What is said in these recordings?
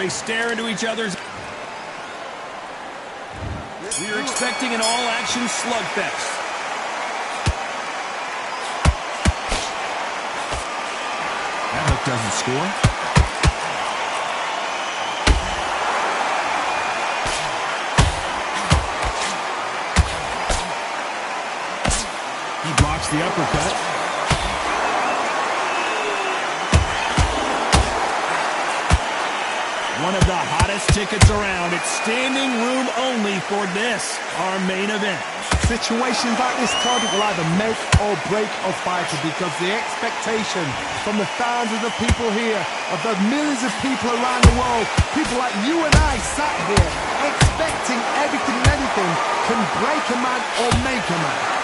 they stare into each other's. We are expecting an all-action slugfest. That hook doesn't score. He blocks the uppercut. One of the hottest tickets around. It's standing room only for this, our main event. Situations like this, Todd, will either make or break a fighter, because the expectation from the thousands of people here, of the millions of people around the world, people like you and I sat here expecting everything and anything, can break a man or make a man.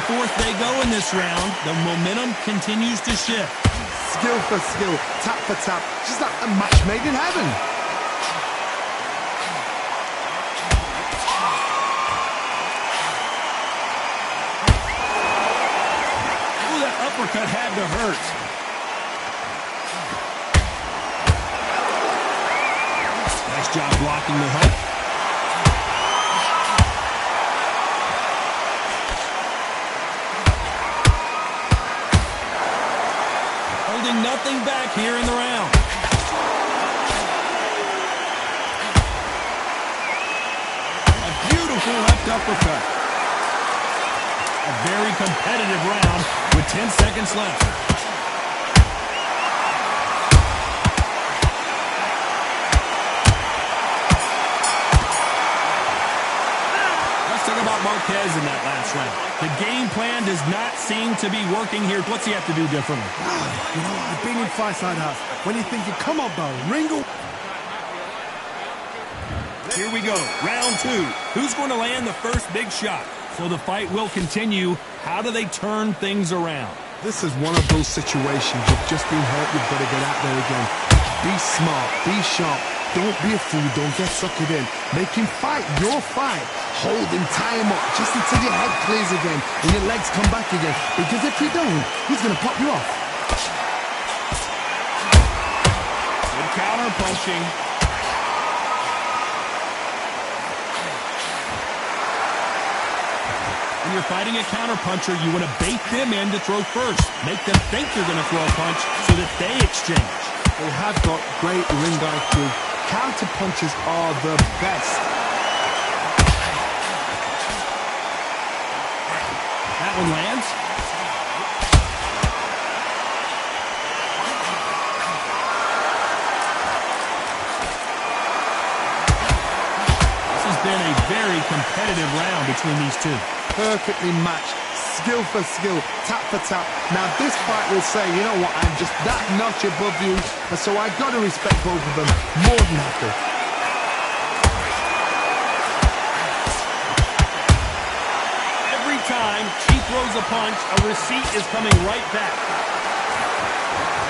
Forth they go in this round. The momentum continues to shift. Skill for skill, tap for tap, just like a match made in heaven. Ooh, that uppercut had to hurt. Nice job blocking the hook. Nothing back here in the round. A beautiful left uppercut. A very competitive round with 10 seconds left. Let's talk about Marquez in that last round. The game plan does not seem to be working here. What's he have to do differently? You know, I've been in fight-side house. When you're thinking, come on, bro, Ringo. Here we go, round two. Who's going to land the first big shot? So the fight will continue. How do they turn things around? This is one of those situations. You've just been hurt. You've got to get out there again. Be smart. Be sharp. Don't be a fool. Don't get suckered in. Make him fight your fight. Hold him, tie him up, just until your head clears again and your legs come back again. Because if you don't, he's going to pop you off. Good counter punching. When you're fighting a counter puncher, you want to bait them in to throw first. Make them think you're going to throw a punch so that they exchange. They have got great ring IQ. Counter punches are the best. That one lands. This has been a very competitive round between these two. Perfectly matched, skill for skill, tap for tap. Now this fight will say, you know what, I'm just that notch above you, and so I've got to respect both of them more than happy. Every time he throws a punch, a receipt is coming right back.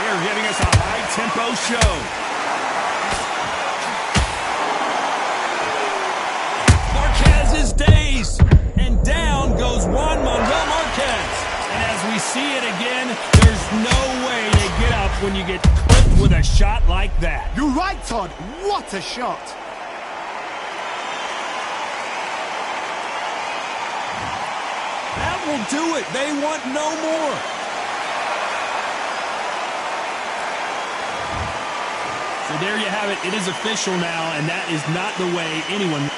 They are giving us a high-tempo show. Marquez is dazed. And down goes Juan Manuel Marquez. And as we see it again, there's no way to get up when you get clipped with a shot like that. You're right, Todd. What a shot. That will do it. They want no more. So there you have it. It is official now, and that is not the way anyone...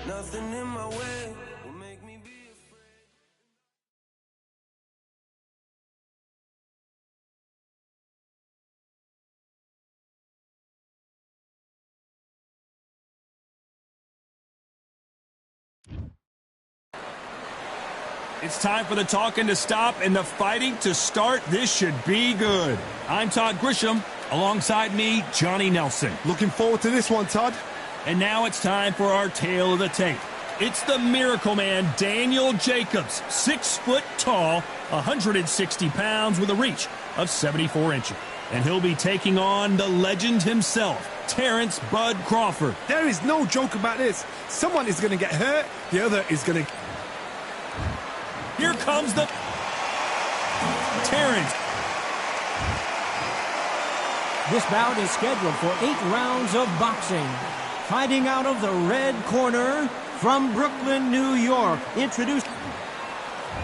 Nothing in my way will make me be afraid. It's time for the talking to stop and the fighting to start. This should be good. I'm Todd Grisham. Alongside me, Johnny Nelson. Looking forward to this one, Todd. And now it's time for our tale of the tape. It's the Miracle Man, Daniel Jacobs, 6 foot tall, 160 pounds with a reach of 74 inches. And he'll be taking on the legend himself, Terrence Bud Crawford. There is no joke about this. Someone is going to get hurt, the other is going to... Here comes the Terrence. This bout is scheduled for 8 rounds of boxing. Fighting out of the red corner from Brooklyn, New York. Introduced.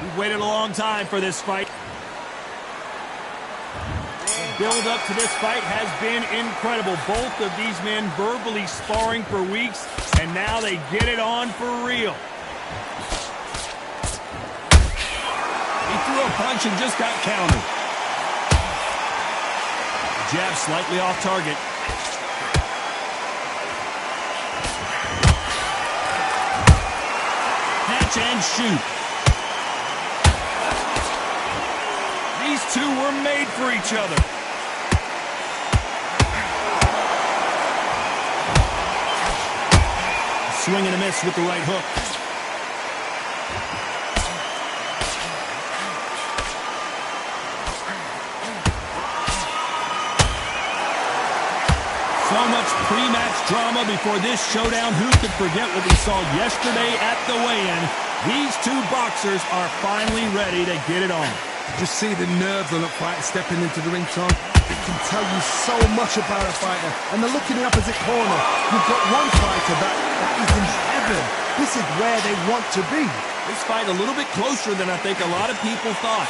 We've waited a long time for this fight. The build up to this fight has been incredible. Both of these men verbally sparring for weeks, and now they get it on for real. He threw a punch and just got countered. Jab slightly off target. Catch and shoot. These two were made for each other. Swing and a miss with the right hook. So much pre-match drama before this showdown. Who could forget what we saw yesterday at the weigh-in? These two boxers are finally ready to get it on. Just see the nerves on a fighter stepping into the ring, Tom. It can tell you so much about a fighter. And the look in the opposite corner. You've got one fighter that is in heaven. This is where they want to be. This fight a little bit closer than I think a lot of people thought.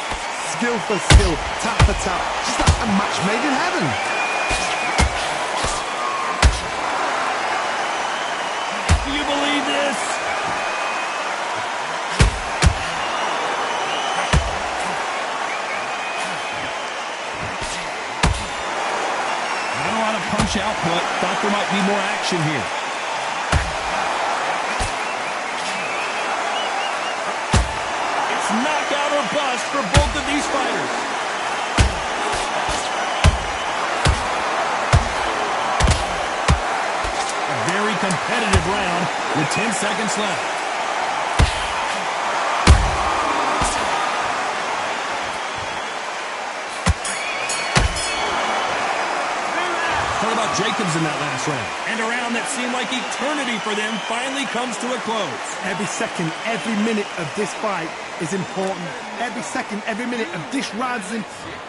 Skill for skill, tap for tap. Just like a match made in heaven. Do you believe this? Not a lot of punch output. Thought there might be more action here. It's knockout or bust for both of these fighters. Very competitive round with 10 seconds left. What about Jacobs in that last round? And a round that seemed like eternity for them finally comes to a close. Every second, every minute of this fight is important. Every second, every minute of this round is important.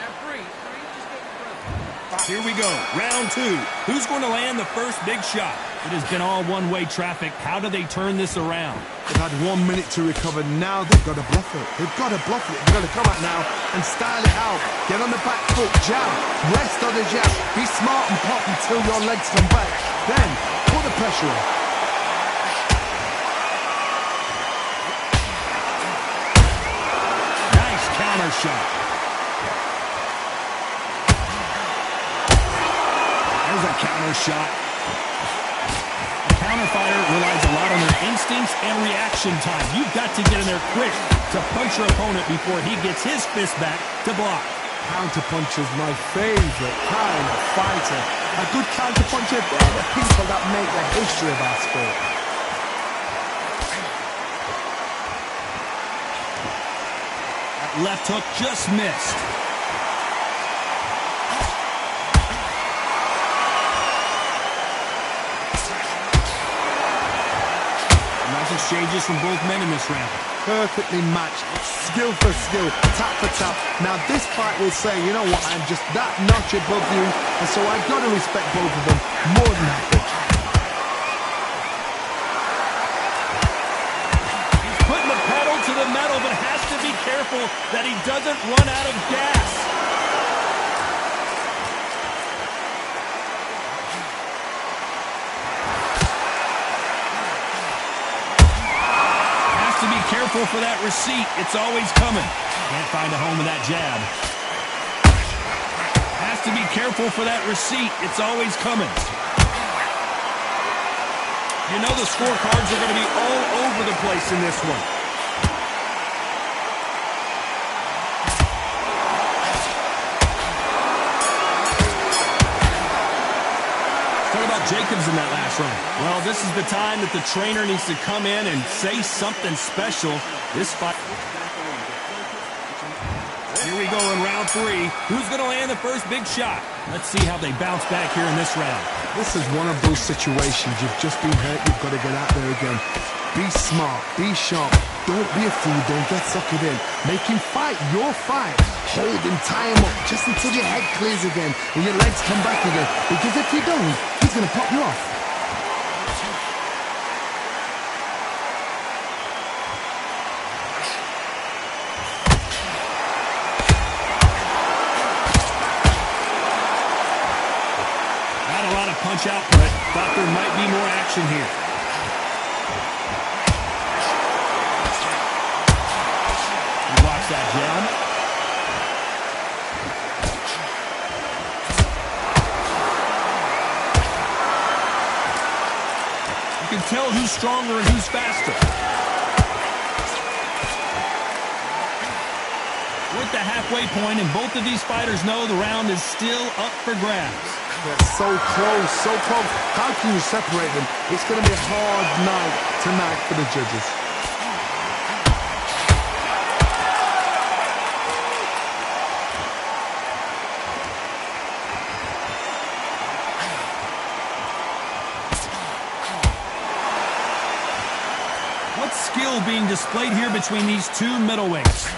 Here we go, round 2. Who's going to land the first big shot? It has been all one-way traffic. How do they turn this around? They've had 1 minute to recover. Now they've got to bluff it. They've got to bluff it. They've got to come out now and style it out. Get on the back foot, jab, rest on the jab. Be smart and pop until your legs come back. Then, put the pressure on. Nice counter shot. There's a counter shot. A counter fighter relies a lot on their instincts and reaction time. You've got to get in there quick to punch your opponent before he gets his fist back to block. Counter punch is my favorite kind of fighter. A good counter puncher, they're the people that make the history of our sport. That left hook just missed. Exchanges from both men in this round. Perfectly matched, skill for skill, tap for tap. Now this fight will say, you know what, I'm just that notch above you, and so I've got to respect both of them more than happy. He's putting the pedal to the metal, but has to be careful that he doesn't run out of gas. to be careful for that receipt. It's always coming. Can't find a home with that jab. Has to be careful for that receipt. It's always coming. You know the scorecards are going to be all over the place in this one. What about Jacobs in that last round? Well, this is the time that the trainer needs to come in and say something special. This fight. Here we go in round 3. Who's going to land the first big shot? Let's see how they bounce back here in this round. This is one of those situations. You've just been hurt. You've got to get out there again. Be smart. Be sharp. Don't be a fool. Don't get suckered in. Make him fight your fight. Hold him, tie him up, just until your head clears again and your legs come back again. Because if you don't, he's going to pop you off. Not a lot of punch output. Thought there might be more action here. You watch that jab. You can tell who's stronger and who's faster. We're at the halfway point, and both of these fighters know the round is still up for grabs. They're so close, so close. How can you separate them? It's going to be a hard night tonight for the judges. What skill being displayed here between these two middleweights?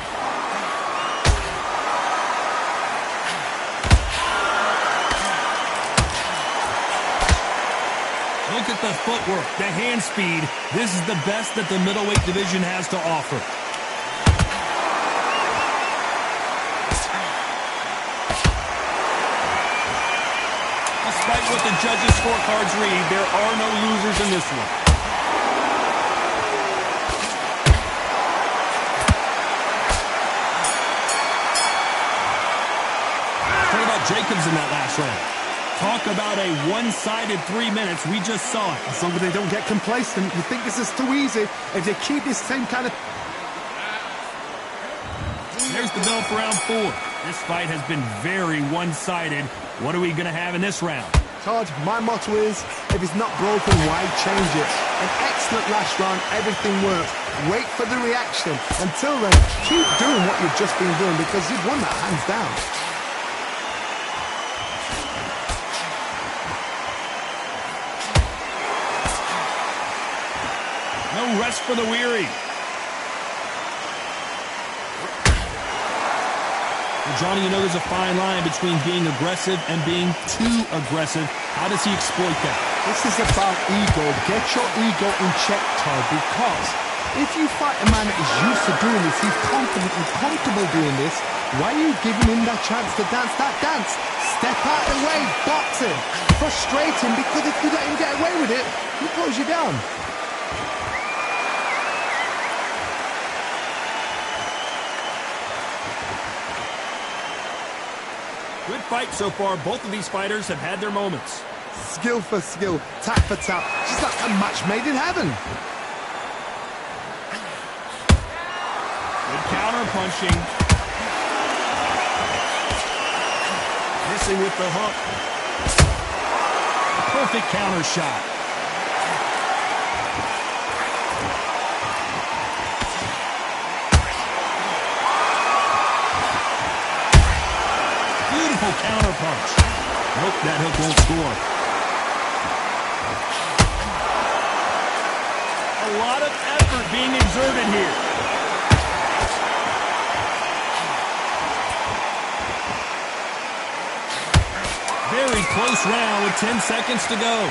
Look at the footwork, the hand speed. This is the best that the middleweight division has to offer. Despite what the judges' scorecards read, there are no losers in this one. What about Jacobs in that last round? Talk about a one-sided 3 minutes. We just saw it. As long as they don't get complacent, you think this is too easy. If they keep this same kind of... There's the bell for round 4. This fight has been very one-sided. What are we going to have in this round? Todd, my motto is, if it's not broken, why change it? An excellent last round, everything works. Wait for the reaction. Until then, keep doing what you've just been doing because you've won that hands down. No rest for the weary. Well, Johnny, you know there's a fine line between being aggressive and being too aggressive. How does he exploit that? This is about ego. Get your ego in check, Todd, because if you fight a man that is used to doing this, he's confident and comfortable doing this, why are you giving him that chance to dance that dance? Step out of the way, box him, frustrate him, because if you let him get away with it, he'll close you down. Good fight so far. Both of these fighters have had their moments. Skill for skill, tap for tap, just like a match made in heaven. Good counter punching. Missing with the hook. A perfect counter shot. Beautiful counter punch. Nope, that hook won't score. A lot of effort being exerted here. Very close round with 10 seconds to go.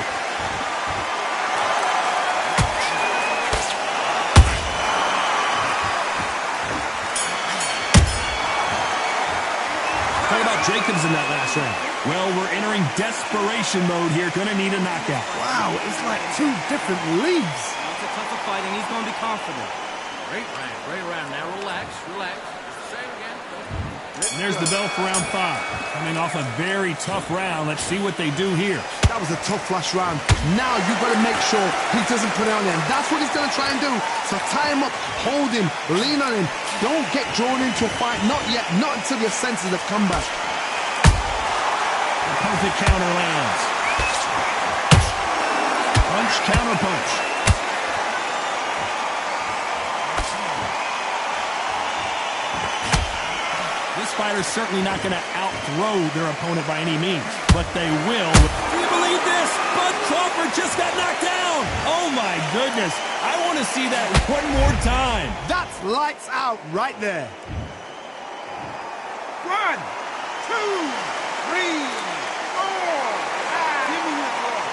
What about Jacobs in that last round? Well, we're entering desperation mode here. Gonna need a knockout. Wow, it's like two different leagues. It's a tougher fight, and he's going to be confident. Great round. Now relax. Say it again. And there's the bell for round 5. Coming off a very tough round. Let's see what they do here. That was a tough last round. Now you've got to make sure he doesn't put it on him. That's what he's going to try and do. So tie him up, hold him, lean on him. Don't get drawn into a fight. Not yet. Not until your senses have come back. The perfect counter lands. Punch, counter punch. This fighter's certainly not going to out-throw their opponent by any means, but they will. Do you believe this? Bud Crawford just got knocked down. Oh, my goodness. I want to see that one more time. That's lights out right there. 1, 2, 3, 4, 5. Give me your ball.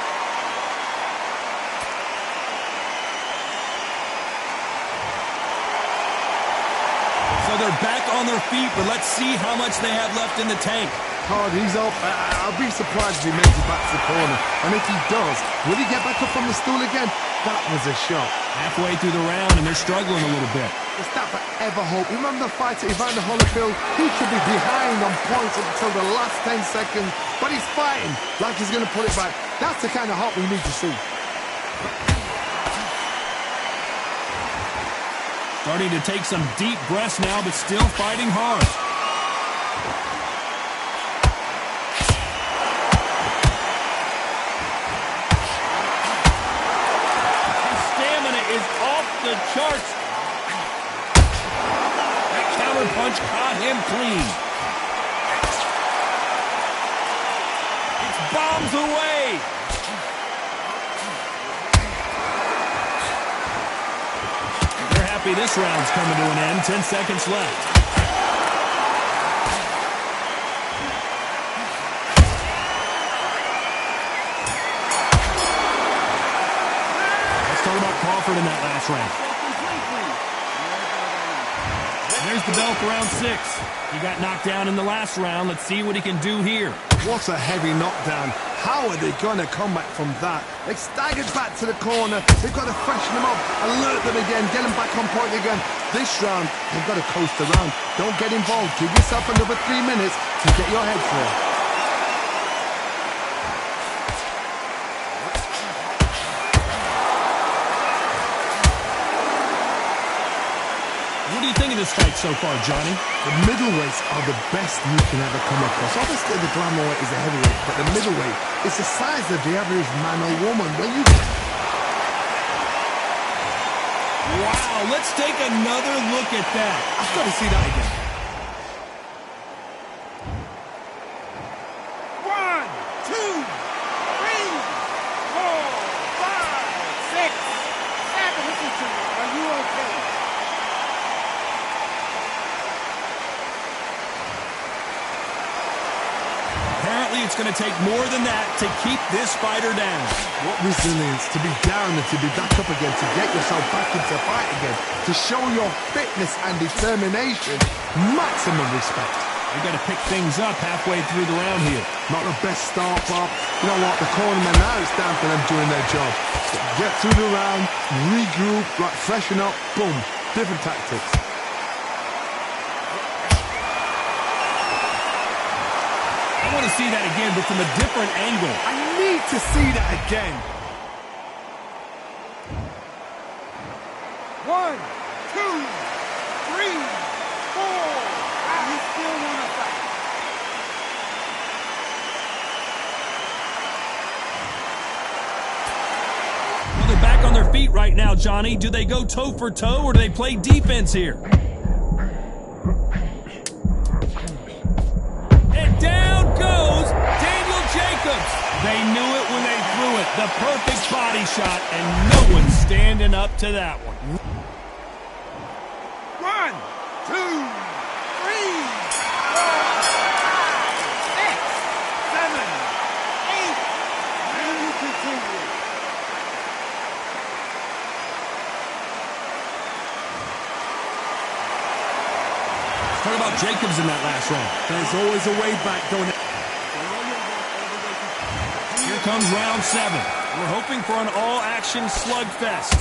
So they're back on their feet, but let's see how much they have left in the tank. Hard, he's up. I'll be surprised if he makes it back to the corner. And if he does, will he get back up from the stool again? That was a shot. Halfway through the round, and they're struggling a little bit. Is that forever hope? Remember the fight at Evander Holyfield? He could be behind on points up until the last 10 seconds, but he's fighting like he's going to pull it back. That's the kind of hope we need to see. Starting to take some deep breaths now, but still fighting hard. His stamina is off the charts. That counter punch caught him clean. It's bombs away. This round's coming to an end. 10 seconds left. Let's talk about Crawford in that last round. And there's the bell for round 6. He got knocked down in the last round. Let's see what he can do here. What a heavy knockdown. How are they going to come back from that? They staggered back to the corner. They've got to freshen them up, alert them again, get them back on point again. This round, they've got to coast around. Don't get involved. Give yourself another 3 minutes to get your head clear. What do you think of this fight so far, Johnny? The middleweights are the best you can ever come across. Obviously, the glamour weight is a heavyweight, but the middleweight is the size of the average man or woman. When you... Wow, let's take another look at that. I've got to see that again. 1, 2, 3, 4, 5, 6, 7. Listen to me. Are you okay? Apparently, it's going to take more than that to keep this fighter down. What resilience to be down and to be back up again, to get yourself back into fight again, to show your fitness and determination. Maximum respect. We've got to pick things up halfway through the round here. Not the best start, Bob. You know what? The cornermen now, it's down to them doing their job. Get through the round, regroup, like freshen up, boom. Different tactics. I want to see that again, but from a different angle. I need to see that again. 1, 2, 3, 4. You still want to fight? Well, they're back on their feet right now, Johnny. Do they go toe for toe or do they play defense here? And down goes Daniel Jacobs. They knew it when they threw it. The perfect body shot, and no one's standing up to that one. 1, 2, 3, 4, 5, 6, 7, 8. And you continue. Talk about Jacobs in that last round. There's always a way back, don't it? Here comes round 7. We're hoping for an all-action slugfest.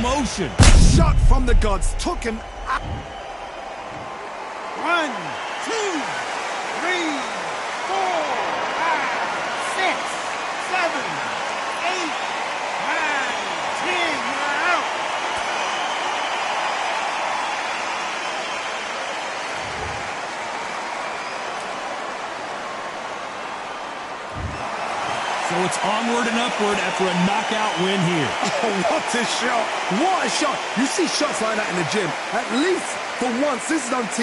motion. Shot from the gods. Took him out. 1, 2, 3, 4, 5, 6, 7, 8, 9, 10. You're out. So it's onward and upward after a knockout win here. Oh, what a shot. What a shot. You see shots like that in the gym. At least for once, this is on TV.